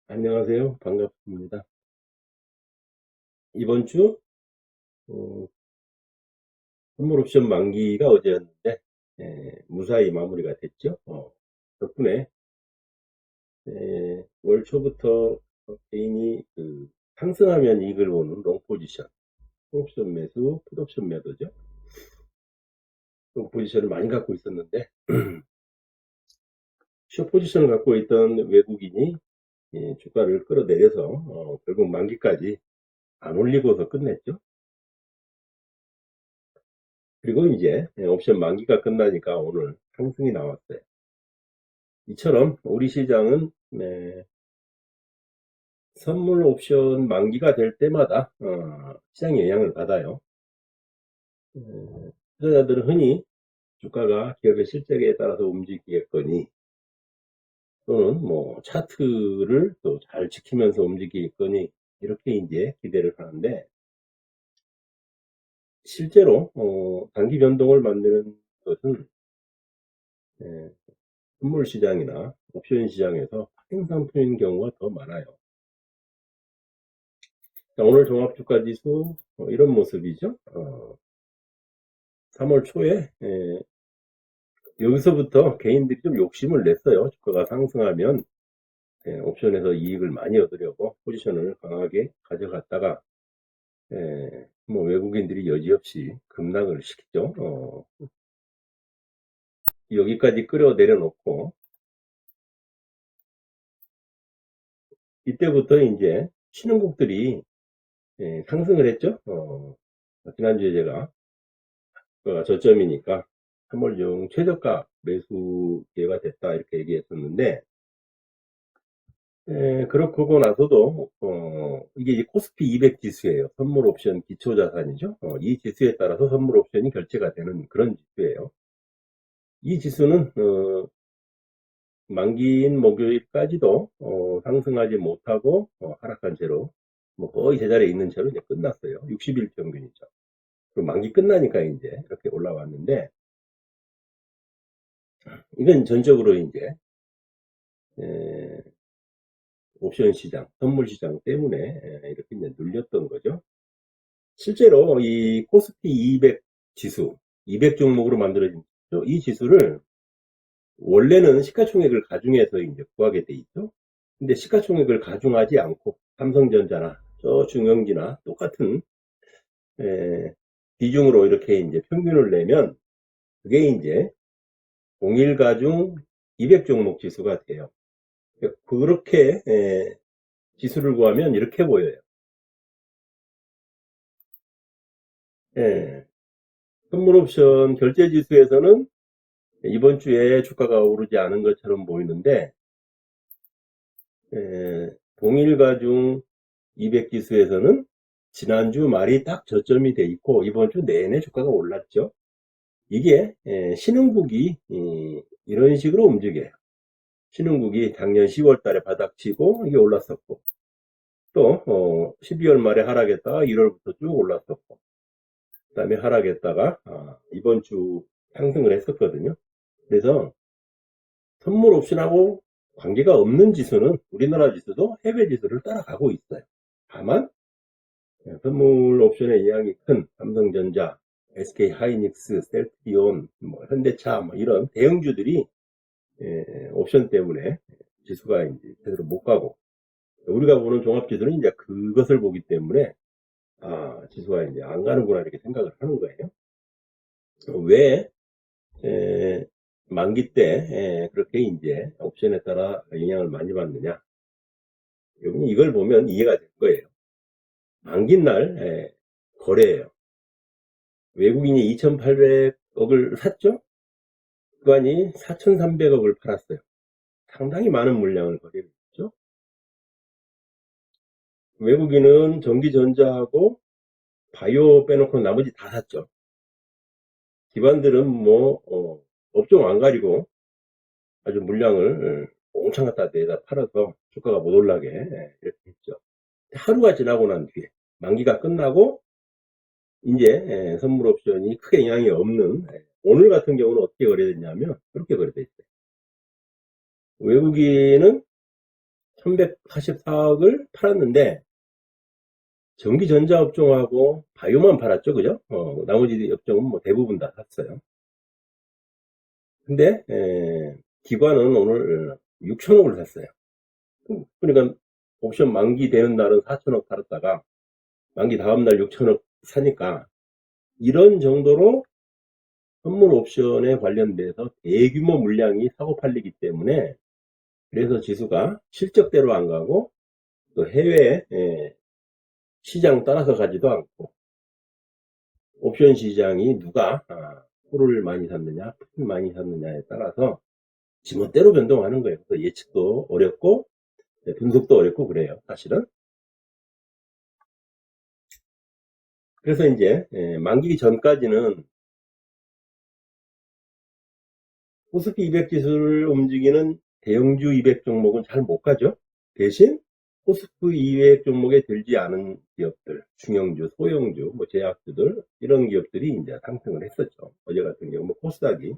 안녕하세요. 반갑습니다. 이번 주 어, 선물 옵션 만기가 어제였는데 무사히 마무리가 됐죠. 덕분에 월 초부터 개인이 상승하면 이익을 보는 롱 포지션, 옵션 매수, 풋옵션 매도죠. 롱 포지션을 많이 갖고 있었는데 숏 포지션을 갖고 있던 외국인이 주가를 끌어내려서 결국 만기까지 안 올리고서 끝냈죠. 그리고 이제 옵션 만기가 끝나니까 오늘 상승이 나왔어요. 이처럼 우리 시장은 선물 옵션 만기가 될 때마다 시장에 영향을 받아요. 투자자들은 흔히 주가가 기업의 실적에 따라서 움직이겠거니 또는 뭐 차트를 또 잘 지키면서 움직이겠거니 이렇게 이제 기대를 하는데 실제로 단기 변동을 만드는 것은 예, 선물 시장이나 옵션 시장에서 파생 상품인 경우가 더 많아요. 자, 오늘 종합주가지수 이런 모습이죠. 3월 초에 여기서부터 개인들이 좀 욕심을 냈어요. 주가가 상승하면 옵션에서 이익을 많이 얻으려고 포지션을 강하게 가져갔다가 뭐 외국인들이 여지없이 급락을 시키죠. 여기까지 끌어내려 놓고 이때부터 이제 신흥국들이 상승을 했죠. 지난주에 제가 저점이니까 3월 중 최저가 매수 기회가 됐다 이렇게 얘기했었는데 그렇고 나서도 이게 이제 코스피 200 지수예요. 선물 옵션 기초 자산이죠. 이 지수에 따라서 선물 옵션이 결제가 되는 그런 지수예요. 이 지수는 만기인 목요일까지도 상승하지 못하고 하락한 채로 뭐 거의 제자리에 있는 채로 이제 끝났어요. 60일 평균이죠. 그리고 만기 끝나니까 이제 이렇게 올라왔는데 이건 전적으로 이제 옵션 시장, 선물 시장 때문에 이렇게 이제 눌렸던 거죠. 실제로 이 코스피 200 지수, 200 종목으로 만들어진 이 지수를 원래는 시가총액을 가중해서 이제 구하게 돼 있죠. 근데 시가총액을 가중하지 않고 삼성전자나 저 중형지나 똑같은 비중으로 이렇게 이제 평균을 내면 그게 이제 동일 가중 200 종목 지수가 돼요. 그렇게 지수를 구하면 이렇게 보여요. 선물 옵션 결제 지수에서는 이번 주에 주가가 오르지 않은 것처럼 보이는데 동일 가중 200 지수에서는 지난주 말이 딱 저점이 돼 있고 이번 주 내내 주가가 올랐죠. 이게 신흥국이 이런 식으로 움직여요. 신흥국이 작년 10월 달에 바닥치고 이게 올랐었고 또 12월 말에 하락했다가 1월부터 쭉 올랐었고 그 다음에 하락했다가 이번 주 상승을 했었거든요. 그래서 선물 옵션하고 관계가 없는 지수는 우리나라 지수도 해외 지수를 따라가고 있어요. 다만 선물 옵션의 영향이 큰 삼성전자, SK 하이닉스, 셀트리온, 뭐 현대차 뭐 이런 대형주들이 옵션 때문에 지수가 이제 제대로 못 가고 우리가 보는 종합지수는 이제 그것을 보기 때문에 지수가 이제 안 가는구나 이렇게 생각을 하는 거예요. 왜 만기 때 그렇게 이제 옵션에 따라 영향을 많이 받느냐? 여러분 이걸 보면 이해가 될 거예요. 만기 날 거래예요. 외국인이 2,800억을 샀죠? 기관이 4,300억을 팔았어요. 상당히 많은 물량을 거래를 했죠. 외국인은 전기전자하고 바이오 빼놓고 나머지 다 샀죠. 기관들은 뭐 업종 안 가리고 아주 물량을 옹창 갖다 대다 팔아서 주가가 못 올라게 이렇게 했죠. 하루가 지나고 난 뒤에 만기가 끝나고 이제 선물 옵션이 크게 영향이 없는 오늘 같은 경우는 어떻게 거래됐냐면 그렇게 거래됐어요. 외국인은 1144억을 팔았는데 전기전자 업종하고 바이오만 팔았죠, 그죠? 나머지 업종은 뭐 대부분 다 샀어요. 근데 기관은 오늘 6천억을 샀어요. 그러니까 옵션 만기 되는 날은 4천억 팔았다가 만기 다음 날 6천억 사니까 이런 정도로 선물 옵션에 관련돼서 대규모 물량이 사고 팔리기 때문에 그래서 지수가 실적대로 안 가고 또 해외 시장 따라서 가지도 않고 옵션 시장이 누가 콜을 많이 샀느냐, 풋을 많이 샀느냐에 따라서 지멋대로 변동하는 거예요. 그래서 예측도 어렵고 분석도 어렵고 그래요, 사실은. 그래서 이제 만기 전까지는 코스피 200 지수를 움직이는 대형주 200 종목은 잘 못 가죠. 대신 코스피 200 종목에 들지 않은 기업들, 중형주, 소형주, 뭐 제약주들 이런 기업들이 이제 상승을 했었죠. 어제 같은 경우 뭐 코스닥이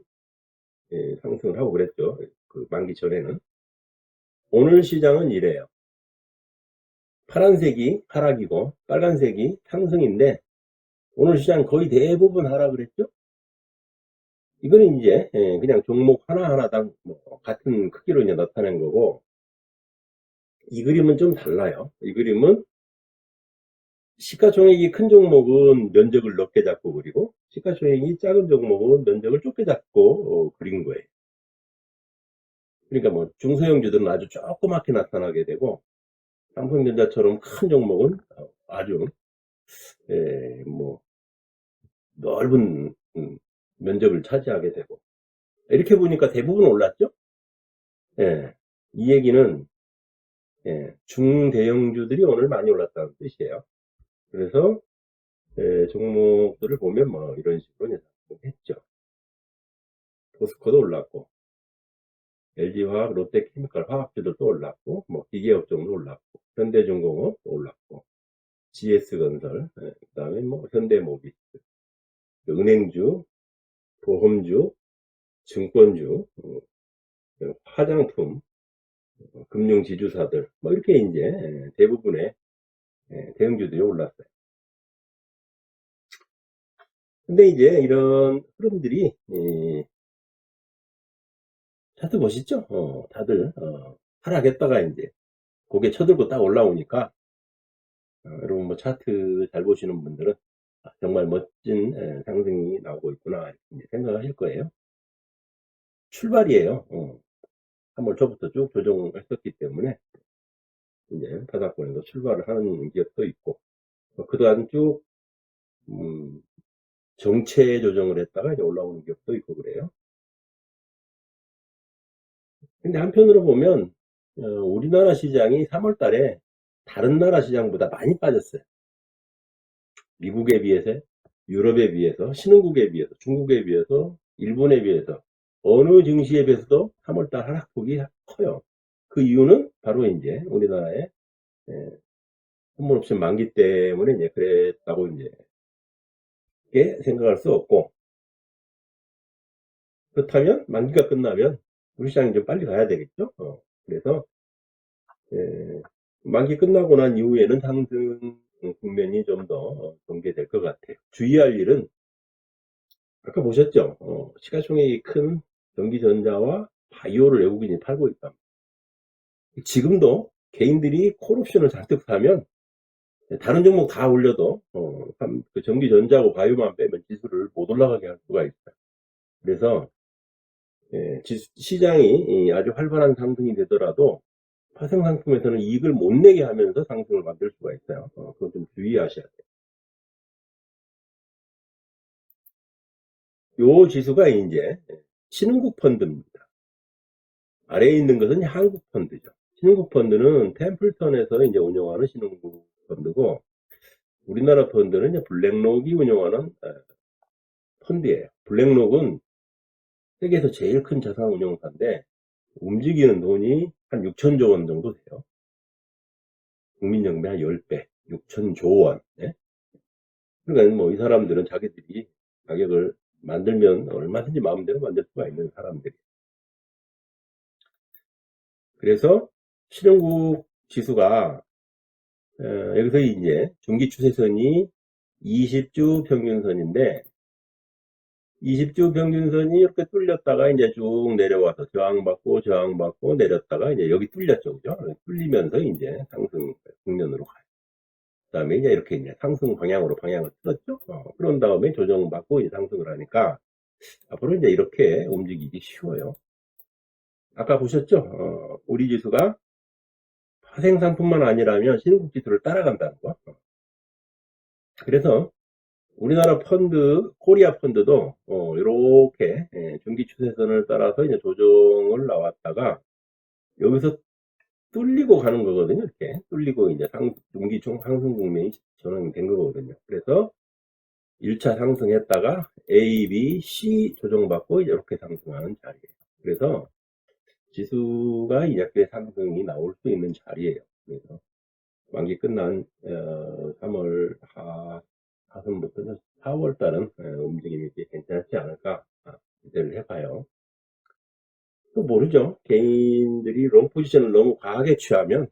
상승을 하고 그랬죠. 그 만기 전에는. 오늘 시장은 이래요. 파란색이 하락이고 빨간색이 상승인데 오늘 시장 거의 대부분 하락을 했죠. 이거는 이제 그냥 종목 하나하나당 뭐 같은 크기로 이제 나타낸 거고 이 그림은 좀 달라요. 이 그림은 시가총액이 큰 종목은 면적을 넓게 잡고 그리고 시가총액이 작은 종목은 면적을 좁게 잡고 그린 거예요. 그러니까 뭐 중소형주들은 아주 조그맣게 나타나게 되고 삼성전자처럼 큰 종목은 아주 뭐 넓은 면적을 차지하게 되고 이렇게 보니까 대부분 올랐죠. 예, 이 얘기는 중대형주들이 오늘 많이 올랐다는 뜻이에요. 그래서 종목들을 보면 뭐 이런 식으로 했죠. 포스코도 올랐고 LG화학, 롯데케미칼 화학주들도 올랐고 뭐 기계업종도 올랐고 현대중공업도 올랐고 GS건설 그다음에 뭐 현대모비스 은행주, 보험주, 증권주, 화장품, 금융지주사들 뭐 이렇게 이제 대부분의 대형주들이 올랐어요. 근데 이제 이런 흐름들이 차트 보시죠? 다들 하락했다가 이제 고개 쳐들고 딱 올라오니까 여러분 뭐 차트 잘 보시는 분들은 정말 멋진 상승이 나오고 있구나 이렇게 생각하실 거예요. 출발이에요. 3월 초부터 쭉 조정했었기 때문에 이제 바닥권에서 출발을 하는 기업도 있고 그동안 쭉 정체 조정을 했다가 이제 올라오는 기업도 있고 그래요. 근데 한편으로 보면 우리나라 시장이 3월 달에 다른 나라 시장보다 많이 빠졌어요. 미국에 비해서, 유럽에 비해서, 신흥국에 비해서, 중국에 비해서, 일본에 비해서 어느 증시에 비해서도 3월 달 하락폭이 커요. 그 이유는 바로 이제 우리나라의 선물 옵션 만기 때문에 이제 그랬다고 이제 생각할 수 없고 그렇다면 만기가 끝나면 우리 시장이 좀 빨리 가야 되겠죠. 그래서 만기 끝나고 난 이후에는 상승 국면이 좀 더 전개될 것 같아요. 주의할 일은 아까 보셨죠? 시가총액이 큰 전기전자와 바이오를 외국인이 팔고 있다. 지금도 개인들이 콜옵션을 잔뜩 사면 다른 종목 다 올려도 그 전기전자하고 바이오만 빼면 지수를 못 올라가게 할 수가 있어요. 그래서 시장이 아주 활발한 상승이 되더라도 파생 상품에서는 이익을 못 내게 하면서 상승을 만들 수가 있어요. 그건 좀 주의하셔야 돼요. 요 지수가 이제 신흥국 펀드입니다. 아래에 있는 것은 한국 펀드죠. 신흥국 펀드는 템플턴에서 이제 운영하는 신흥국 펀드고 우리나라 펀드는 이제 블랙록이 운영하는 펀드예요. 블랙록은 세계에서 제일 큰 자산운용사인데 움직이는 돈이 한 6천조 원 정도 돼요. 국민연금의 한 10배, 6천조 원. 네? 그러니까 뭐 이 사람들은 자기들이 가격을 만들면 얼마든지 마음대로 만들 수가 있는 사람들이에요. 그래서 신흥국 지수가 여기서 이제 중기 추세선이 20주 평균선인데 20주 평균선이 이렇게 뚫렸다가 이제 쭉 내려와서 저항받고 내렸다가 이제 여기 뚫렸죠. 그죠? 뚫리면서 이제 상승 국면으로 가요. 그 다음에 이제 이렇게 이제 상승 방향으로 방향을 틀었죠. 그런 다음에 조정받고 이제 상승을 하니까 앞으로 이제 이렇게 움직이기 쉬워요. 아까 보셨죠? 우리 지수가 파생상품만 아니라면 신흥국 지수를 따라간다는 거. 그래서 우리나라 펀드, 코리아 펀드도 이렇게 중기 추세선을 따라서 이제 조정을 나왔다가 여기서 뚫리고 가는 거거든요. 이렇게 뚫리고 이제 중기 중 상승 국면이 전환된 거거든요. 그래서 1차 상승했다가 A, B, C 조정받고 이렇게 상승하는 자리예요. 그래서 지수가 이렇게 상승이 나올 수 있는 자리예요. 그래서 만기 끝난 3월 하순부터는 4월 달은 움직임이 괜찮지 않을까 기대를 해봐요. 또 모르죠. 개인들이 롱 포지션을 너무 과하게 취하면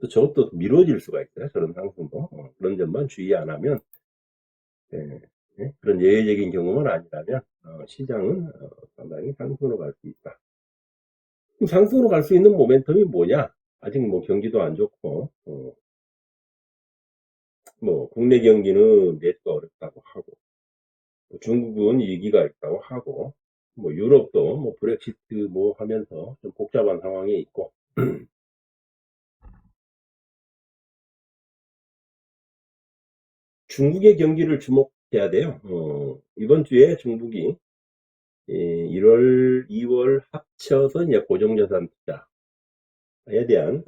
또 저것도 미뤄질 수가 있어요. 저런 상승도. 그런 점만 주의 안 하면 그런 예외적인 경우만 아니라면 시장은 상당히 상승으로 갈 수 있다. 상승으로 갈 수 있는 모멘텀이 뭐냐? 아직 뭐 경기도 안 좋고 뭐 국내 경기는 내수가 어렵다고 하고 중국은 위기가 있다고 하고 뭐 유럽도 뭐 브렉시트 뭐 하면서 좀 복잡한 상황에 있고 중국의 경기를 주목해야 돼요. 이번 주에 중국이 1월, 2월 합쳐서 이제 고정자산 투자에 대한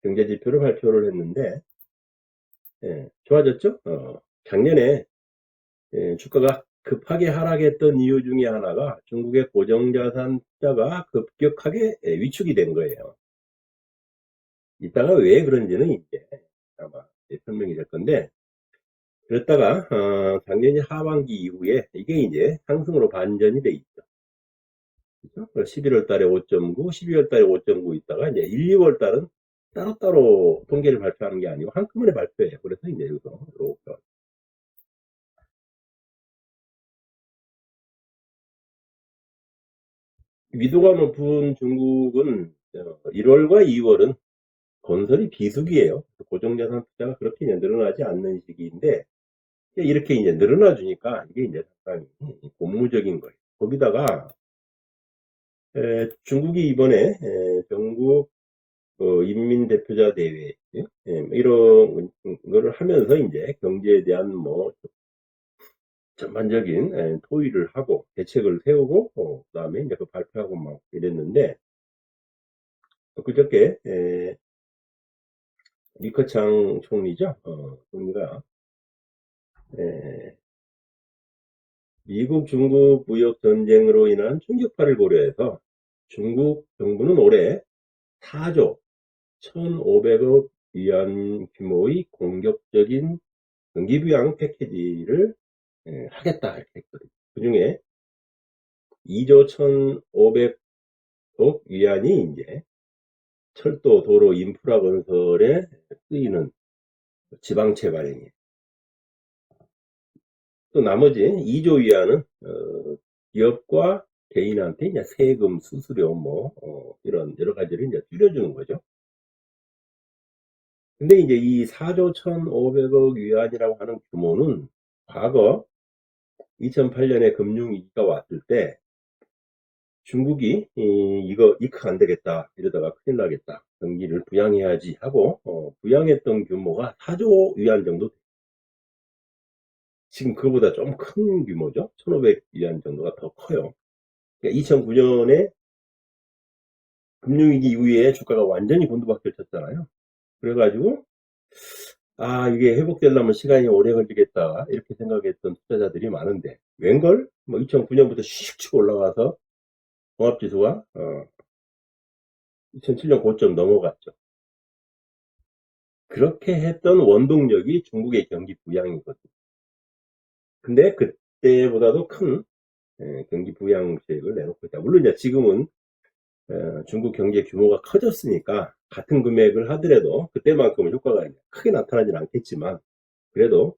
경제 지표를 발표를 했는데 좋아졌죠? 작년에 주가가 급하게 하락했던 이유 중에 하나가 중국의 고정자산 투자가 급격하게 위축이 된 거예요. 이따가 왜 그런지는 이제 아마 설명이 될 건데 그랬다가 작년 하반기 이후에 이게 이제 상승으로 반전이 돼 있죠. 그렇죠? 11월 달에 5.9, 12월 달에 5.9 있다가 이제 1, 2월 달은 따로따로 통계를 발표하는 게 아니고 한꺼번에 발표해요. 그래서 이제 여기서 이렇게 위도가 높은 중국은 1월과 2월은 건설이 비수기예요. 고정자산 투자가 그렇게 이제 늘어나지 않는 시기인데 이렇게 이제 늘어나 주니까 이게 이제 상당히 고무적인 거예요. 거기다가 중국이 이번에 전국 인민대표자 대회 이런 거를 하면서 이제 경제에 대한 뭐 전반적인 토의를 하고 대책을 세우고 그다음에 이제 그 발표하고 막 이랬는데 그저께 리커창 총리죠. 총리가 미국 중국 무역 전쟁으로 인한 충격파를 고려해서 중국 정부는 올해 4조 1,500억 위안 규모의 공격적인 경기부양 패키지를 하겠다 이렇게 했거든요. 그 중에 2조 1,500억 위안이 이제 철도, 도로, 인프라 건설에 쓰이는 지방채 발행이에요. 또 나머지 2조 위안은 기업과 개인한테 이제 세금, 수수료 뭐 이런 여러 가지를 이제 줄여주는 거죠. 근데 이제 이 4조 1,500억 위안이라고 하는 규모는 과거 2008년에 금융위기가 왔을 때 중국이 이거 이크 안 되겠다 이러다가 큰일 나겠다 경기를 부양해야지 하고 부양했던 규모가 4조 위안 정도 지금 그거보다 좀 큰 규모죠. 1,500 위안 정도가 더 커요. 그러니까 2009년에 금융위기 이후에 주가가 완전히 곤두박질 쳤잖아요. 그래가지고 이게 회복되려면 시간이 오래 걸리겠다 이렇게 생각했던 투자자들이 많은데 웬걸 뭐 2009년부터 슉 치고 올라가서 종합지수가 2007년 고점 넘어갔죠. 그렇게 했던 원동력이 중국의 경기 부양이거든요. 근데 그때보다도 큰 경기 부양 계획을 내놓고 있다. 물론 이제 지금은 중국 경제 규모가 커졌으니까 같은 금액을 하더라도 그때만큼은 효과가 크게 나타나진 않겠지만 그래도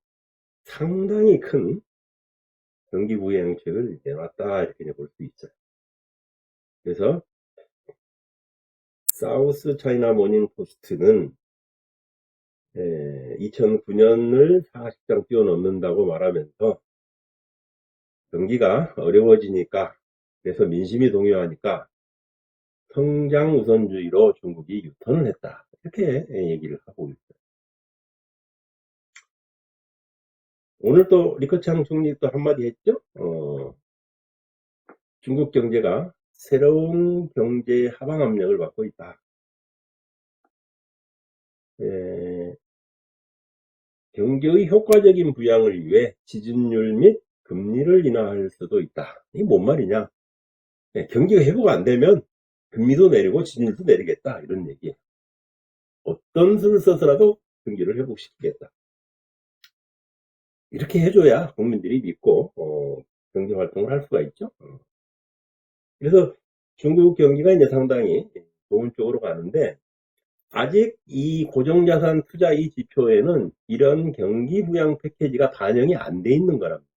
상당히 큰 경기 부양책을 내놨다 이렇게 볼 수 있어요. 그래서 사우스 차이나 모닝 포스트는 2009년을 40장 뛰어넘는다고 말하면서 경기가 어려워지니까 그래서 민심이 동요하니까 성장 우선주의로 중국이 유턴을 했다. 이렇게 얘기를 하고 있어요. 오늘 또 리커창 총리 또 한마디 했죠. 중국 경제가 새로운 경제 하방 압력을 받고 있다. 경제의 효과적인 부양을 위해 지준율 및 금리를 인하할 수도 있다. 이게 뭔 말이냐? 경기가 회복 안 되면 금리도 내리고 지준율도 내리겠다. 이런 얘기예요. 어떤 수를 써서라도 경기를 회복시키겠다. 이렇게 해줘야 국민들이 믿고 경제 활동을 할 수가 있죠. 그래서 중국 경기가 이제 상당히 좋은 쪽으로 가는데 아직 이 고정자산 투자 이 지표에는 이런 경기 부양 패키지가 반영이 안 돼 있는 거랍니다.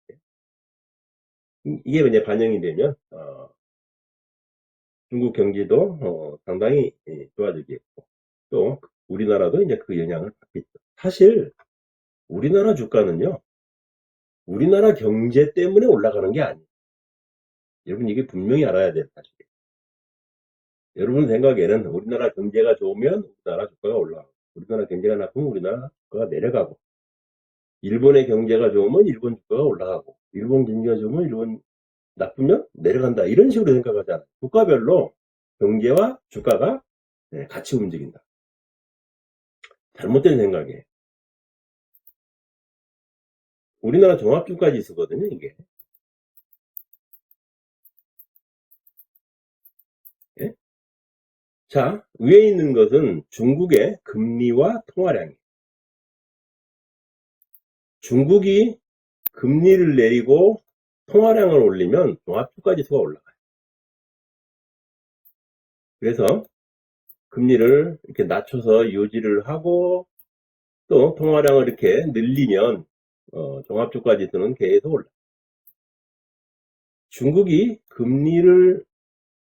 이게 이제 반영이 되면 중국 경기도 상당히 좋아지겠고 또 우리나라도 이제 그 영향을 받겠죠. 사실 우리나라 주가는요, 우리나라 경제 때문에 올라가는 게 아니에요. 여러분 이게 분명히 알아야 될 사실이에요. 여러분 생각에는 우리나라 경제가 좋으면 우리나라 주가가 올라가고 우리나라 경제가 나쁘면 우리나라 주가가 내려가고 일본의 경제가 좋으면 일본 주가가 올라가고 일본 경제가 좋으면 일본 나쁘면 내려간다 이런 식으로 생각하잖아요. 국가별로 경제와 주가가 같이 움직인다. 잘못된 생각이에요. 우리나라 종합주가지수거든요 이게. 예? 자, 위에 있는 것은 중국의 금리와 통화량이에요. 중국이 금리를 내리고 통화량을 올리면 종합주가지수가 올라가요. 그래서 금리를 이렇게 낮춰서 유지를 하고 또 통화량을 이렇게 늘리면 종합주가지수는 계속 올라가요. 중국이 금리를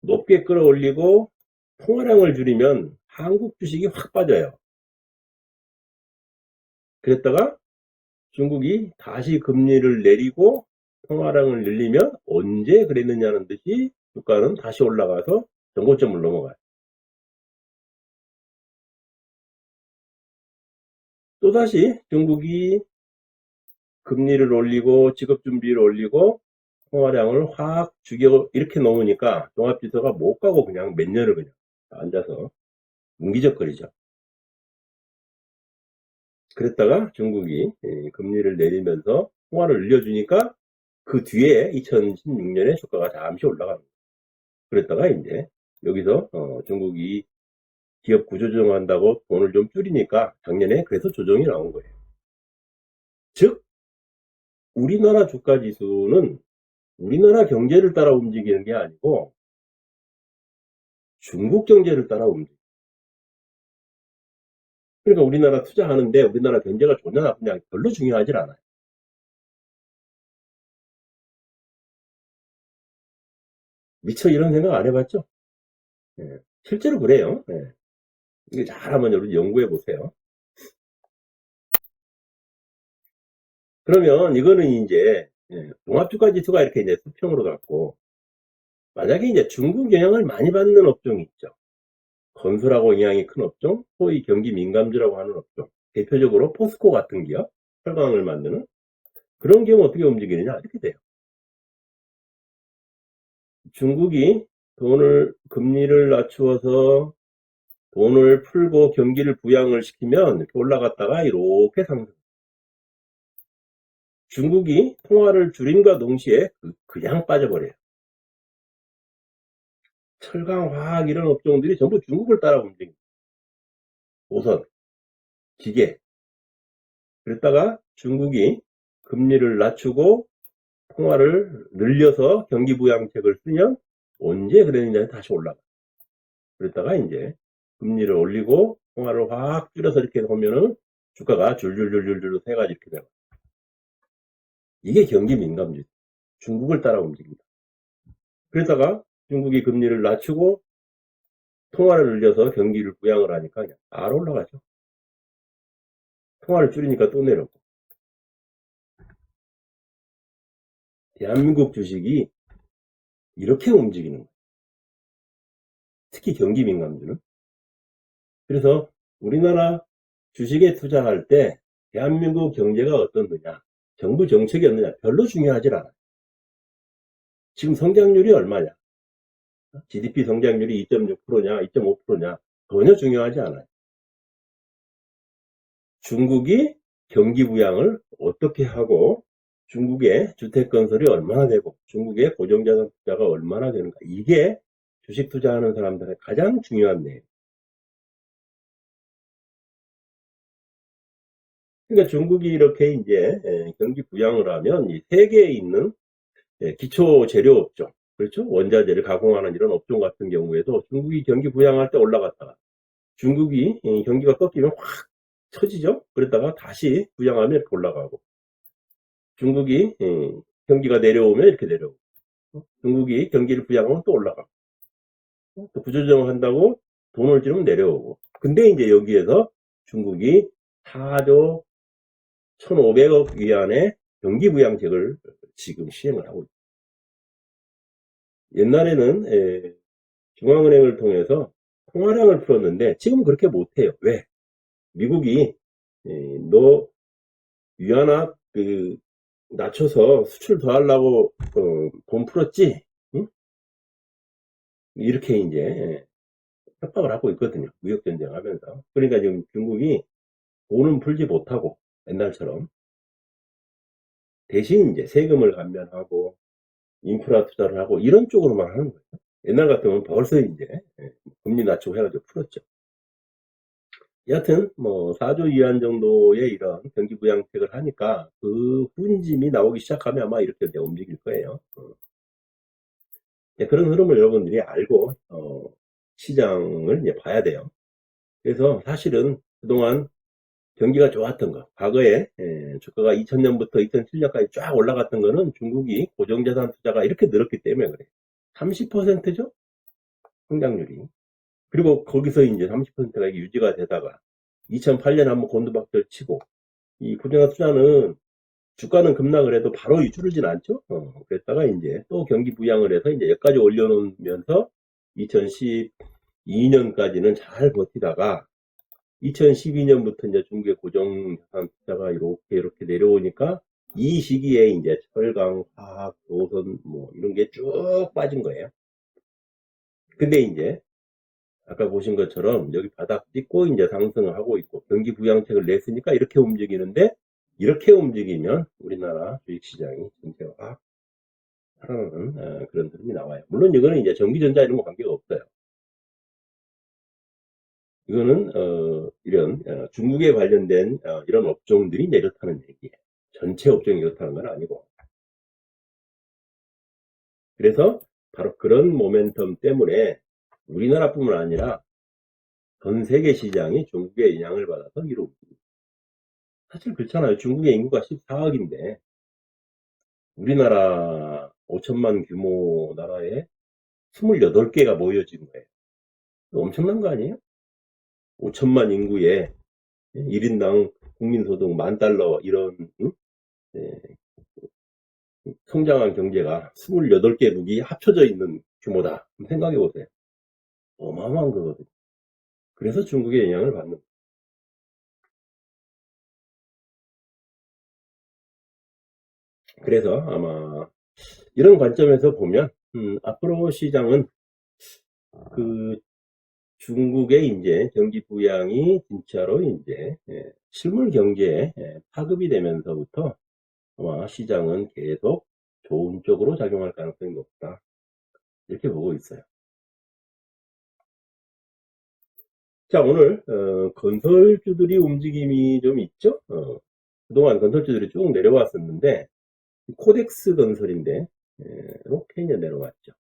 높게 끌어올리고 통화량을 줄이면 한국 주식이 확 빠져요. 그랬다가 중국이 다시 금리를 내리고 통화량을 늘리면 언제 그랬느냐는 듯이 주가는 다시 올라가서 전고점을 넘어가요. 또다시 중국이 금리를 올리고 지급준비를 올리고 통화량을 확 죽여 이렇게 놓으니까 종합지수가 못 가고 그냥 몇 년을 그냥 앉아서 뭉기적거리죠. 그랬다가 중국이 금리를 내리면서 통화를 늘려주니까 그 뒤에 2016년에 주가가 잠시 올라갑니다. 그랬다가 이제 여기서 중국이 기업 구조조정한다고 돈을 좀 줄이니까 작년에 그래서 조정이 나온 거예요. 즉 우리나라 주가지수는 우리나라 경제를 따라 움직이는 게 아니고 중국 경제를 따라 움직여요. 그러니까 우리나라 투자하는데 우리나라 경제가 좋냐 나쁘냐 별로 중요하지 않아요. 미처 이런 생각 안 해봤죠? 예, 실제로 그래요. 예. 이게 잘하면 여러분 연구해 보세요. 그러면 이거는 이제 종합주가지수가 이렇게 이제 수평으로 갔고 만약에 이제 중국 영향을 많이 받는 업종이 있죠. 건설하고 영향이 큰 업종, 소위 경기 민감주라고 하는 업종. 대표적으로 포스코 같은 기업, 철강을 만드는 그런 경우 어떻게 움직이느냐 이렇게 돼요. 중국이 금리를 낮추어서 돈을 풀고 경기를 부양을 시키면 이렇게 올라갔다가 이렇게 상승. 중국이 통화를 줄임과 동시에 그냥 빠져버려요. 철강, 화학 이런 업종들이 전부 중국을 따라 움직입니다. 우선 기계. 그랬다가 중국이 금리를 낮추고 통화를 늘려서 경기 부양책을 쓰면 언제 그랬느냐에 다시 올라가. 그랬다가 이제 금리를 올리고 통화를 확 줄여서 이렇게 보면은 주가가 줄줄줄줄줄 세가지 이렇게 돼요. 이게 경기 민감주의. 중국을 따라 움직입니다. 그러다가 중국이 금리를 낮추고 통화를 늘려서 경기를 부양을 하니까 그냥 바로 올라가죠. 통화를 줄이니까 또 내려오고. 대한민국 주식이 이렇게 움직이는 거예요. 특히 경기 민감주는. 그래서 우리나라 주식에 투자할 때 대한민국 경제가 어떻느냐, 정부 정책이 어느냐 별로 중요하지 않아요. 지금 성장률이 얼마냐, GDP 성장률이 2.6%냐 2.5%냐 전혀 중요하지 않아요. 중국이 경기 부양을 어떻게 하고 중국의 주택 건설이 얼마나 되고 중국의 고정자산 투자가 얼마나 되는가, 이게 주식 투자하는 사람들의 가장 중요한 내용. 그러니까 중국이 이렇게 이제 경기 부양을 하면 이 세계에 있는 기초 재료 업종, 그렇죠? 원자재를 가공하는 이런 업종 같은 경우에도 중국이 경기 부양할 때 올라갔다가 중국이 경기가 꺾이면 확 처지죠? 그랬다가 다시 부양하면 이렇게 올라가고, 중국이 경기가 내려오면 이렇게 내려오고, 중국이 경기를 부양하면 또 올라가고, 또 구조조정을 한다고 돈을 지르면 내려오고. 근데 이제 여기에서 중국이 4조 1,500억 위안의 경기 부양책을 지금 시행을 하고 있습니다. 옛날에는 중앙은행을 통해서 통화량을 풀었는데 지금은 그렇게 못해요. 왜? 미국이 너 위안화 낮춰서 수출 더 하려고 돈 풀었지? 응? 이렇게 이제 협박을 하고 있거든요. 무역전쟁 하면서. 그러니까 지금 중국이 돈은 풀지 못하고 옛날처럼 대신 이제 세금을 감면하고 인프라 투자를 하고 이런 쪽으로만 하는 거예요. 옛날 같으면 벌써 이제 금리 낮추고 해가지고 풀었죠. 여하튼 뭐 4조 위안 정도의 이런 경기 부양책을 하니까 그 후진짐이 나오기 시작하면 아마 이렇게 이제 움직일 거예요. 그런 흐름을 여러분들이 알고 시장을 이제 봐야 돼요. 그래서 사실은 그동안 경기가 좋았던 거, 과거에 주가가 2000년부터 2007년까지 쫙 올라갔던 거는 중국이 고정자산 투자가 이렇게 늘었기 때문에 그래요. 30%죠? 성장률이. 그리고 거기서 이제 30%가 유지가 되다가 2008년에 한번 곤두박질 치고, 이 고정자산 투자는 주가는 급락을 해도 바로 줄어진 않죠? 그랬다가 이제 또 경기 부양을 해서 이제 여기까지 올려놓으면서 2012년까지는 잘 버티다가 2012년부터 이제 중국의 고정자산 투자가 이렇게 내려오니까 이 시기에 이제 철강, 화학, 조선 뭐 이런 게 쭉 빠진 거예요. 근데 이제 아까 보신 것처럼 여기 바닥 찍고 이제 상승을 하고 있고 경기 부양책을 냈으니까 이렇게 움직이는데, 이렇게 움직이면 우리나라 주식시장이 전체가 확 살아나는 그런 흐름이 나와요. 물론 이거는 이제 전기전자 이런 거 관계가 없어요. 이거는 이런 중국에 관련된 이런 업종들이 이제 이렇다는 얘기예요. 전체 업종이 이렇다는 건 아니고. 그래서 바로 그런 모멘텀 때문에 우리나라뿐만 아니라 전 세계 시장이 중국의 영향을 받아서 이루어집니다. 사실 그렇잖아요. 중국의 인구가 14억인데 우리나라 5천만 규모 나라에 28개가 모여진 거예요. 엄청난 거 아니에요? 5천만 인구에 1인당 국민소득 $10,000 이런 성장한 경제가 28개국이 합쳐져 있는 규모다. 생각해 보세요. 어마어마한 거거든요. 그래서 중국의 영향을 받는 거예요. 그래서 아마 이런 관점에서 보면 앞으로 시장은 그 중국의 이제 경기 부양이 진짜로 이제 실물 경제에 파급이 되면서부터 아마 시장은 계속 좋은 쪽으로 작용할 가능성이 높다. 이렇게 보고 있어요. 자, 오늘 건설주들이 움직임이 좀 있죠. 그동안 건설주들이 쭉 내려왔었는데 코덱스 건설인데 이렇게 이제 내려왔죠.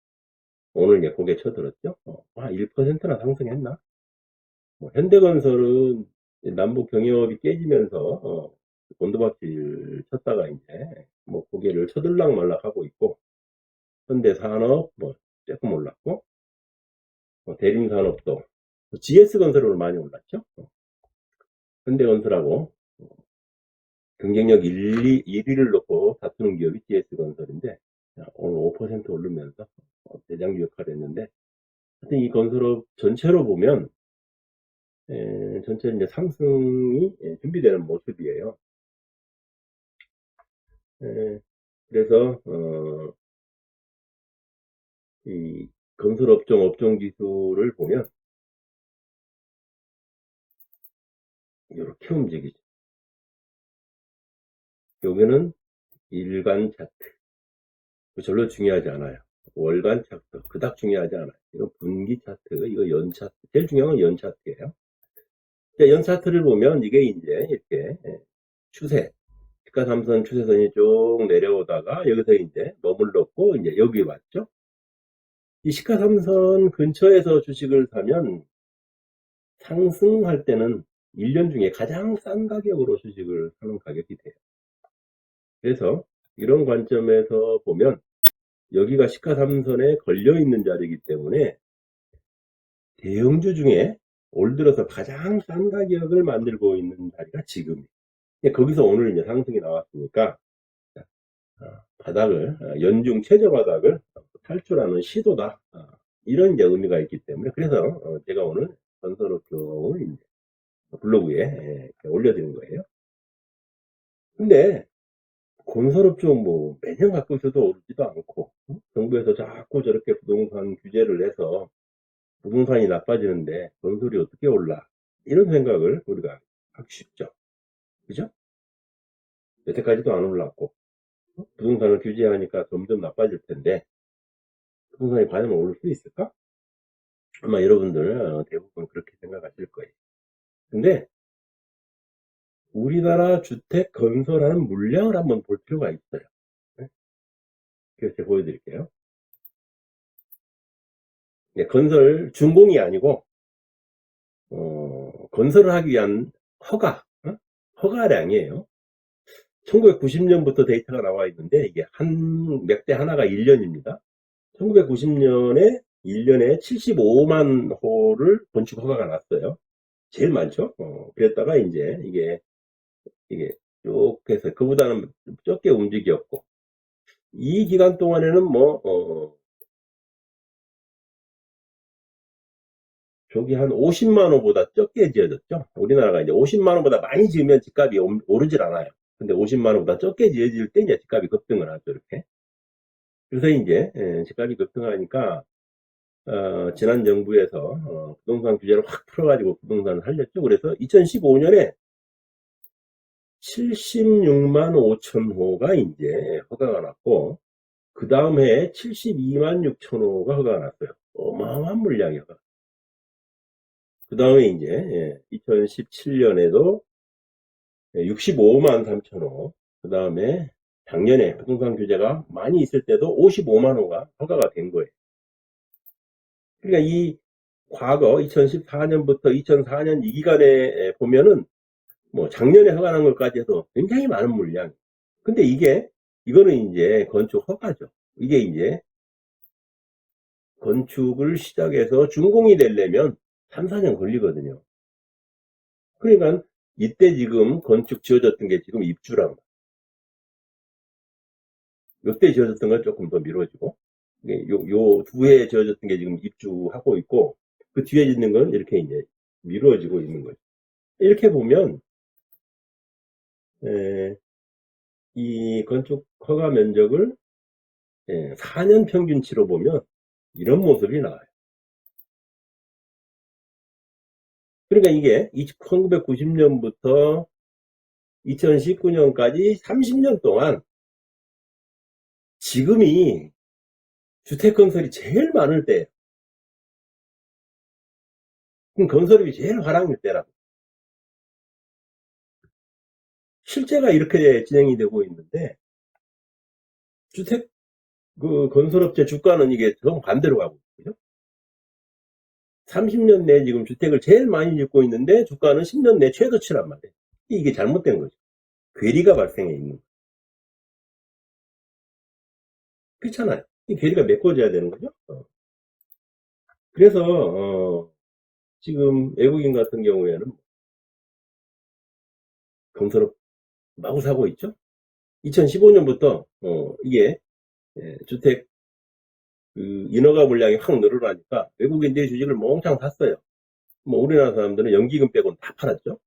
오늘 이제 고개 쳐들었죠. 1%나 상승했나? 현대건설은 남북 경협이 깨지면서 곤두박질 쳤다가 이제 뭐 고개를 쳐들락 말락 하고 있고, 현대산업 뭐 조금 올랐고, 대림산업도 GS건설으로 많이 올랐죠. 현대건설하고 경쟁력 1위를 놓고 다투는 기업이 GS건설인데 오늘 5% 오르면서 대장주 역할을 했는데, 하여튼 이 건설업 전체로 보면 전체 이제 상승이 준비되는 모습이에요. 그래서 이 건설업종 업종 지수를 보면 이렇게 움직이죠. 여기는 일간 차트. 별로 중요하지 않아요. 월간 차트 그닥 중요하지 않아요. 이거 분기 차트, 이거 연 차트. 제일 중요한 건 연 차트예요. 연 차트를 보면 이게 이제 이렇게 추세, 시가삼선 추세선이 쭉 내려오다가 여기서 이제 머물렀고 이제 여기 왔죠. 이 시가삼선 근처에서 주식을 사면 상승할 때는 1년 중에 가장 싼 가격으로 주식을 사는 가격이 돼요. 그래서 이런 관점에서 보면 여기가 시가삼선에 걸려있는 자리이기 때문에 대형주 중에 올 들어서 가장 싼 가격을 만들고 있는 자리가 지금이에요. 거기서 오늘 이제 상승이 나왔으니까 바닥을 연중 최저 바닥을 탈출하는 시도다, 이런 이제 의미가 있기 때문에 그래서 제가 오늘 건설업종을 이제 블로그에 올려드린 거예요. 근데 건설업종 뭐 매년 갖고 있어도 오르지도 않고 정부에서 자꾸 저렇게 부동산 규제를 해서 부동산이 나빠지는데 건설이 어떻게 올라, 이런 생각을 우리가 하기 쉽죠. 그죠? 여태까지도 안 올랐고 부동산을 규제하니까 점점 나빠질 텐데 부동산이 과연 오를 수 있을까? 아마 여러분들 대부분 그렇게 생각하실 거예요. 근데 우리나라 주택 건설하는 물량을 한번 볼 필요가 있어요. 네? 그래서 제가 보여드릴게요. 네, 건설 준공이 아니고 건설을 하기 위한 허가, 허가량이에요. 1990년부터 데이터가 나와 있는데 이게 한 몇 대 하나가 1년입니다. 1990년에 1년에 75만 호를 건축 허가가 났어요. 제일 많죠. 그랬다가 이제 이게 쭉 해서 그보다는 적게 움직였고, 이 기간 동안에는 뭐 저기 한 50만 호보다 적게 지어졌죠. 우리나라가 이제 50만 호보다 많이 지으면 집값이 오르질 않아요. 근데 50만 호보다 적게 지어질 때 이제 집값이 급등을 하죠, 이렇게. 그래서 이제 집값이 급등하니까 지난 정부에서 부동산 규제를 확 풀어가지고 부동산을 살렸죠. 그래서 2015년에 76만 5천 호가 이제 허가가 났고, 그 다음 해에 72만 6천 호가 허가가 났어요. 어마어마한 물량이요. 그 다음에 이제 2017년에도 65만 3천 호, 그 다음에 작년에 부동산 규제가 많이 있을 때도 55만 호가 허가가 된 거예요. 그러니까 이 과거 2014년부터 2004년 이 기간에 보면은 뭐 작년에 허가난 것까지 해서 굉장히 많은 물량. 근데 이거는 이제 건축 허가죠. 이게 이제 건축을 시작해서 준공이 되려면 3, 4년 걸리거든요. 그러니까 이때 지금 건축 지어졌던 게 지금 입주라고. 요때 지어졌던 건 조금 더 미뤄지고, 요 두 해에 지어졌던 게 지금 입주하고 있고, 그 뒤에 짓는 건 이렇게 이제 미뤄지고 있는 거죠. 이렇게 보면, 이 건축 허가 면적을 4년 평균치로 보면 이런 모습이 나와요. 그러니까 이게 1990년부터 2019년까지 30년 동안 지금이 주택 건설이 제일 많을 때예요. 그럼 건설업이 제일 화랑일 때라고. 실제가 이렇게 진행이 되고 있는데 주택 그 건설업체 주가는 이게 정 반대로 가고 있거든요. 30년 내 지금 주택을 제일 많이 짓고 있는데 주가는 10년 내 최저치란 말이에요. 이게 잘못된 거죠. 괴리가 발생해 있는 거예요. 그렇잖아요. 이 괴리가 메꿔져야 되는 거죠. 그래서 지금 외국인 같은 경우에는 건설업 마구 사고 있죠. 2015년부터 이게 주택 그 인허가 물량이 확 늘어나니까 외국인들이 주식을 몽창 샀어요. 뭐 우리나라 사람들은 연기금 빼고는 다 팔았죠.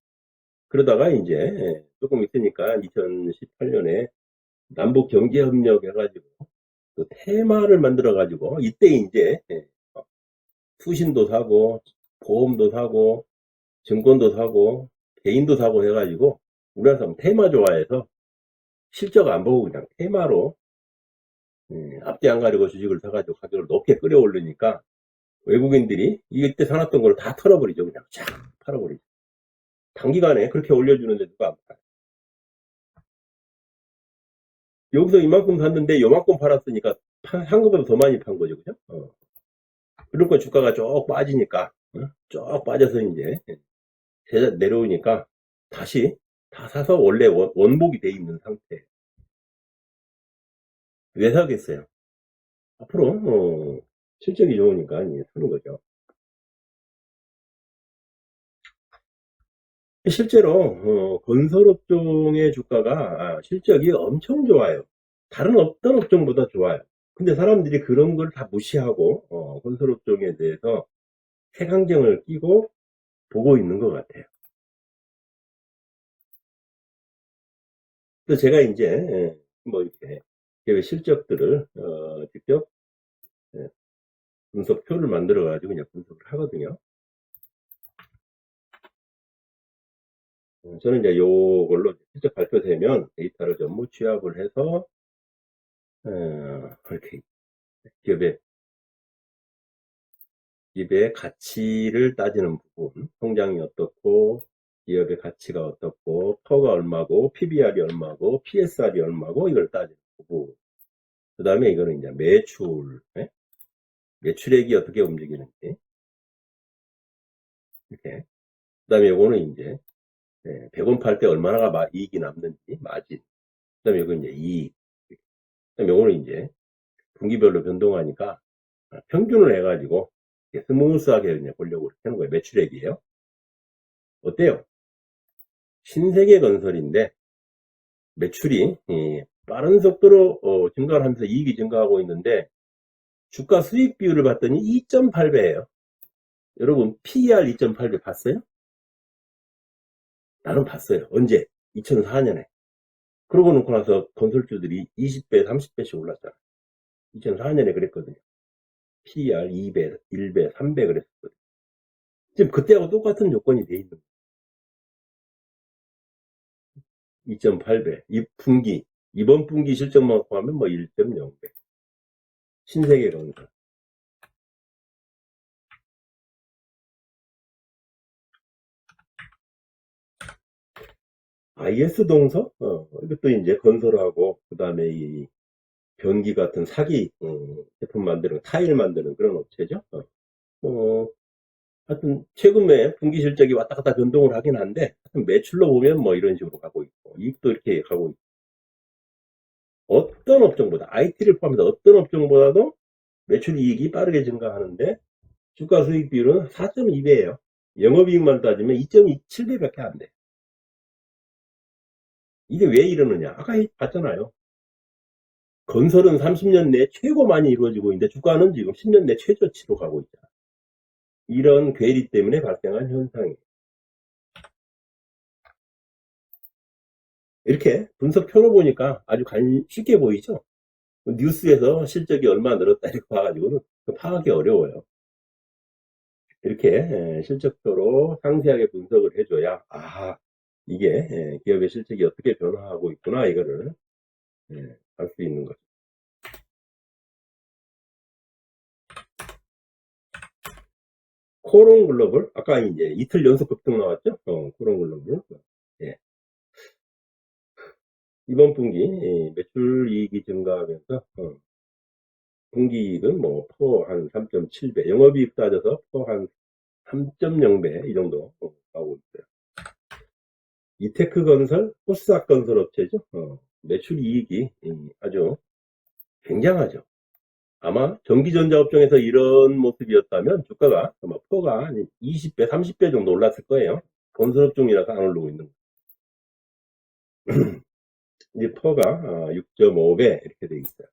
그러다가 이제 조금 있으니까 2018년에 남북 경제 협력 해가지고 또 테마를 만들어 가지고 이때 이제 투신도 사고 보험도 사고 증권도 사고 개인도 사고 해가지고 우리나라 사람 테마 좋아해서 실적 안 보고 그냥 테마로 앞뒤 안 가리고 주식을 사가지고 가격을 높게 끌어올리니까 외국인들이 이때 사놨던 걸 다 털어버리죠. 그냥 쫙 팔아버리죠. 단기간에 그렇게 올려주는데 누가 안 팔아요. 여기서 이만큼 샀는데 요만큼 팔았으니까 상급보다 더 많이 판 거죠. 그죠? 그러니까 주가가 쭉 빠지니까 쭉 빠져서 이제 내려오니까 다시 다 사서 원래 원복이 돼 있는 상태. 왜 사겠어요? 앞으로 실적이 좋으니까 이제 사는 거죠. 실제로 건설업종의 주가가 실적이 엄청 좋아요. 다른 어떤 업종보다 좋아요. 근데 사람들이 그런 걸 다 무시하고 건설업종에 대해서 색안경을 끼고 보고 있는 것 같아요. 그래서 제가 이제 뭐 이렇게 실적들을 직접 분석표를 만들어 가지고 그냥 분석을 하거든요. 저는 이제 요걸로 실적 발표되면 데이터를 전부 취합을 해서 이렇게 기업의 가치를 따지는 부분, 성장이 어떻고, 기업의 가치가 어떻고, 퍼가 얼마고, PBR이 얼마고, PSR이 얼마고, 이걸 따지는 부분. 그 다음에 이거는 이제 매출, 매출액이 어떻게 움직이는지, 이렇게. 그 다음에 요거는 이제, 100원 팔 때 얼마나 이익이 남는지, 마진. 그 다음에 이거 이제 이익. 그 다음에 요거는 이제, 분기별로 변동하니까, 평균을 해가지고, 스무스하게 그냥 보려고 하는 거예요. 매출액이에요. 어때요? 신세계 건설인데 매출이 빠른 속도로 증가를 하면서 이익이 증가하고 있는데 주가 수익 비율을 봤더니 2.8배예요. 여러분 PER 2.8배 봤어요? 나는 봤어요. 언제? 2004년에. 그러고 놓고 나서 건설주들이 20배, 30배씩 올랐잖아. 2004년에 그랬거든요. PER 2배, 1배, 3배 그랬거든요. 지금 그때하고 똑같은 조건이 돼 있는 거예요. 2.8배. 이 분기, 이번 분기 실적만 포함하면 뭐 1.0배. 신세계 건설. IS 동서? 이것도 이제 건설하고, 그 다음에 이 변기 같은 사기, 제품 만드는, 타일 만드는 그런 업체죠. 어, 하여튼, 최근에 분기 실적이 왔다 갔다 변동을 하긴 한데, 하여튼 매출로 보면 뭐 이런 식으로 가고 있고, 이익도 이렇게 가고 있고, 어떤 업종보다, IT를 포함해서 어떤 업종보다도 매출 이익이 빠르게 증가하는데, 주가 수익 비율은 4.2배예요. 영업이익만 따지면 2.27배밖에 안 돼. 이게 왜 이러느냐? 아까 봤잖아요. 건설은 30년 내 최고 많이 이루어지고 있는데 주가는 지금 10년 내 최저치로 가고 있다. 이런 괴리 때문에 발생한 현상이에요. 이렇게 분석표로 보니까 아주 쉽게 보이죠? 뉴스에서 실적이 얼마 늘었다 이렇게 봐가지고는 파악이 어려워요. 이렇게 실적표로 상세하게 분석을 해줘야 이게 기업의 실적이 어떻게 변화하고 있구나 이거를 알 수 있는 거죠. 코론 글로벌 아까 이제 이틀 연속 급등 나왔죠? 코론 글로벌. 예. 이번 분기 매출 이익이 증가하면서 분기이익은 뭐, 퍼 한 3.7배, 영업이익 따져서 퍼 한 3.0배, 이 정도 나오고 있어요. 이테크건설, 호스닥건설 업체죠. 매출 이익이 아주 굉장하죠. 아마 전기전자 업종에서 이런 모습이었다면 주가가 아마 퍼가 20배, 30배 정도 올랐을 거예요. 건설업종이라서 안 오르고 있는 거예요. 이제 퍼가 6.5배 이렇게 돼 있어요.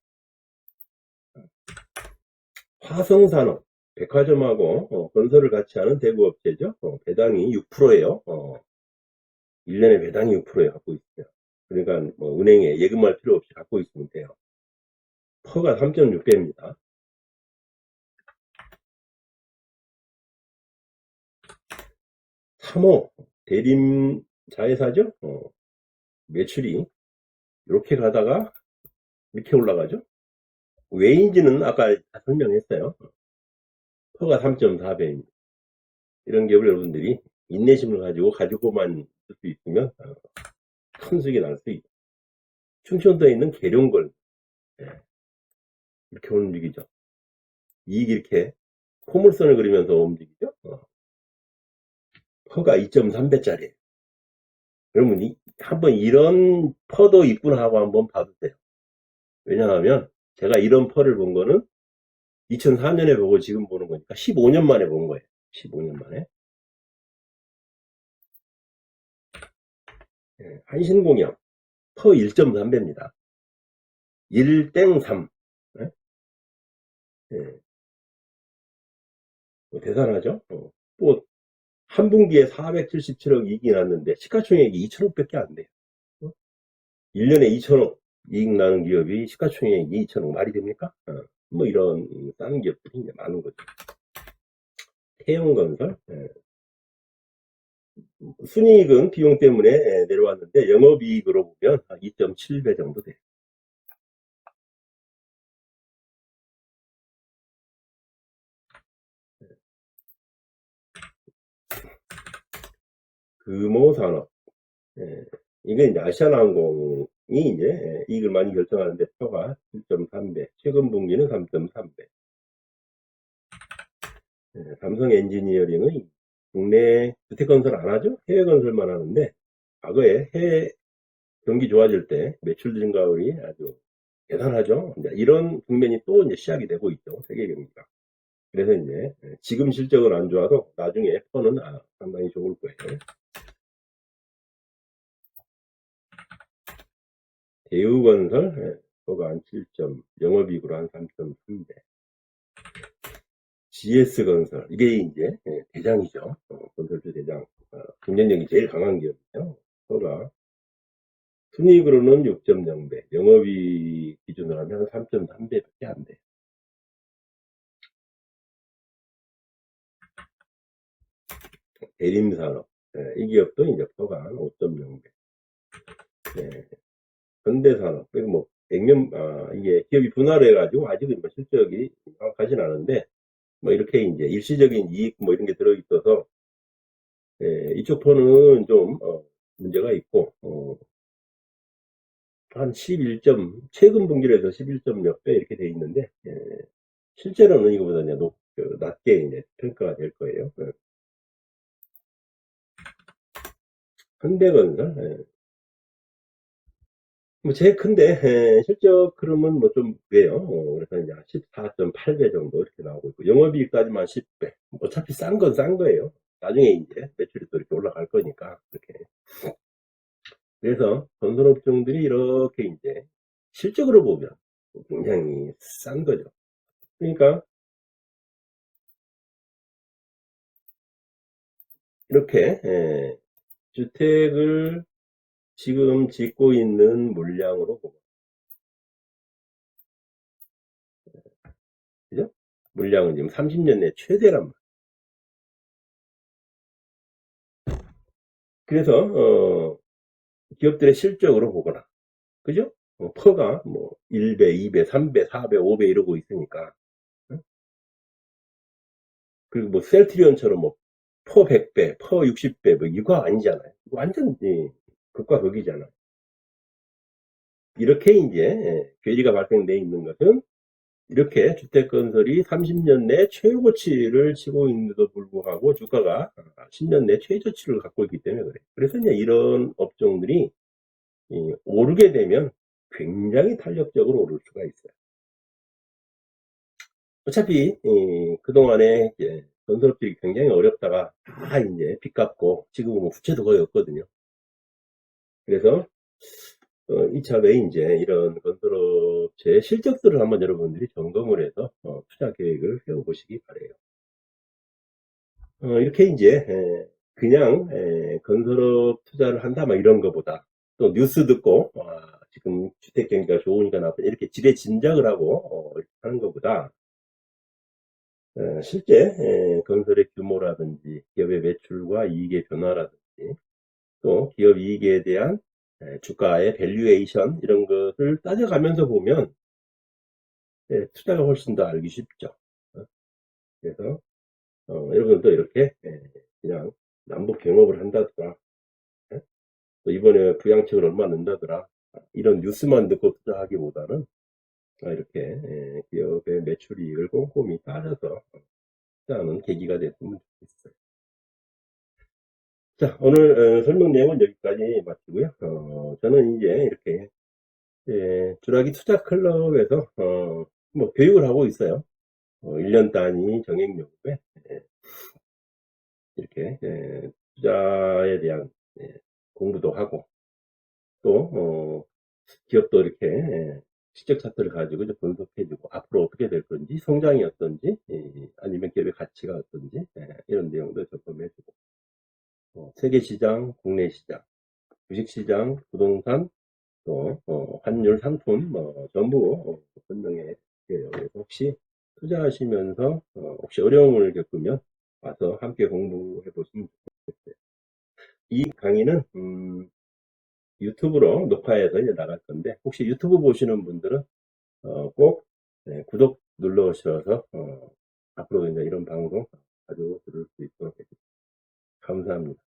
화성산업, 백화점하고 건설을 같이 하는 대구업체죠. 배당이 6%예요. 1년에 배당이 6%에 갖고 있어요. 그러니까 뭐 은행에 예금할 필요 없이 갖고 있으면 돼요. 퍼가 3.6배입니다. 삼호 대림 자회사죠. 매출이 이렇게 가다가 이렇게 올라가죠. 왜인지는 아까 다 설명했어요. 퍼가 3.4배입니다. 이런 기업을 여러분들이 인내심을 가지고만 쓸 수 있으면 큰 수익이 날 수 있죠. 충청도에 있는 계룡걸 이렇게 움직이죠. 이익이 이렇게 포물선을 그리면서 움직이죠. 퍼가 2.3배짜리예요. 여러분 한번 이런 퍼도 있구나 하고 한번 봐주세요. 왜냐하면 제가 이런 퍼를 본 거는 2004년에 보고 지금 보는 거니까 15년 만에 본 거예요. 15년 만에. 한신공영 퍼 1.3배입니다. 1땡3. 대단하죠? 또 한 분기에 477억 이익이 났는데 시가총액이 2천억밖에 안 돼요. 1년에 2천억 이익 나는 기업이 시가총액이 2천억 말이 됩니까? 뭐 이런 싼 기업들이 이제 많은 거죠. 태영건설 순이익은 비용 때문에 내려왔는데 영업이익으로 보면 2.7배 정도 돼요. 금호산업 이게 이제 아시아나항공이 이제 이익을 많이 결정하는데 표가 7.3배, 최근 분기는 3.3배. 삼성 엔지니어링은 국내 주택건설 안 하죠? 해외 건설만 하는데 과거에 해외 경기 좋아질 때 매출 증가율이 아주 대단하죠. 이제 이런 국면이 또 이제 시작이 되고 있죠. 세계 경기가. 그래서 이제 지금 실적은 안 좋아도 나중에 퍼는 상당히 좋을 거예요. 대우건설 퍼가 한 7점, 영업이익으로 한 3.3배. GS건설 이게 이제 대장이죠. 건설주 대장. 경쟁력이 제일 강한 기업이에요. 퍼가 순이익으로는 6.0배, 영업이익 기준으로 하면 3.3배밖에 안 돼요. 대림산업 이 기업도 이제 퍼가 한 5.0배. 현대산업 그리고 뭐 백년 이게 기업이 분할을 해가지고 아직은 뭐 실적이 정확하진 않은데 뭐 이렇게 이제 일시적인 이익 뭐 이런 게 들어있어서 이쪽 퍼는 좀 문제가 있고 한 11점 최근 분기로 해서 11점 몇 배 이렇게 돼 있는데 실제로는 이거보다 이제 낮게 이제 평가가 될 거예요. 현대건설 뭐 제일 큰데 실적 흐름은 뭐 좀 그래요. 그래서 이제 14.8배 정도 이렇게 나오고 있고 영업이익까지만 10배. 어차피 싼 건 싼 거예요. 나중에 이제 매출이 또 이렇게 올라갈 거니까 이렇게. 그래서 건설업종들이 이렇게 이제 실적으로 보면 굉장히 싼 거죠. 그러니까 이렇게 주택을 지금 짓고 있는 물량으로 보면 그죠? 물량은 지금 30년 내 최대란 말이에요. 그래서 기업들의 실적으로 보거나 그죠? 퍼가 뭐 1배, 2배, 3배, 4배, 5배 이러고 있으니까 그리고 뭐 셀트리온처럼 뭐 퍼 100배, 퍼 60배 뭐 이거 아니잖아요. 이거 완전 극과 극이잖아. 이렇게 이제 괴리가 발생돼 있는 것은 이렇게 주택건설이 30년 내 최고치를 치고 있는데도 불구하고 주가가 10년 내 최저치를 갖고 있기 때문에 그래요. 그래서 이제 이런 업종들이 오르게 되면 굉장히 탄력적으로 오를 수가 있어요. 어차피 그동안에 이제 건설업들이 굉장히 어렵다가 다 이제 빚 갚고 지금은 뭐 부채도 거의 없거든요. 그래서 2차에 이제 이런 건설업체의 실적들을 한번 여러분들이 점검을 해서 투자 계획을 세워보시기 바래요. 이렇게 이제 그냥 건설업 투자를 한다 막 이런 거보다 또 뉴스 듣고 지금 주택 경기가 좋으니까 나쁘다 이렇게 지레 짐작을 하고 이렇게 하는 것보다 실제 건설의 규모라든지 기업의 매출과 이익의 변화라든지 또 기업 이익에 대한 주가의 밸류에이션 이런 것을 따져가면서 보면 투자가 훨씬 더 알기 쉽죠. 그래서 여러분도 이렇게 그냥 남북 경협을 한다더라. 또 이번에 부양책을 얼마 넣는다더라. 이런 뉴스만 듣고 투자하기보다는 이렇게 기업의 매출 이익을 꼼꼼히 따져서 투자하는 계기가 됐으면 좋겠어요. 자, 오늘 설명 내용은 여기까지 마치고요. 저는 이제 이렇게 주라기 투자 클럽에서 뭐 교육을 하고 있어요. 1년 단위 정액요금에 이렇게 투자에 대한 공부도 하고 또 기업도 이렇게 실적 차트를 가지고 이제 분석해주고 앞으로 어떻게 될 건지 성장이 어떤지 아니면 기업의 가치가 어떤지 이런 내용도 점검해주고 세계 시장, 국내 시장, 주식 시장, 부동산 또 환율, 상품 전부 설명해 드려요. 그래서 혹시 투자하시면서 혹시 어려움을 겪으면 와서 함께 공부해 보시면 좋겠어요. 이 강의는 유튜브로 녹화해서 이제 나갈 건데 혹시 유튜브 보시는 분들은 꼭 구독 눌러 주셔서 앞으로 이제 이런 방송 자주 들을 수 있도록 해주세요. 감사합니다.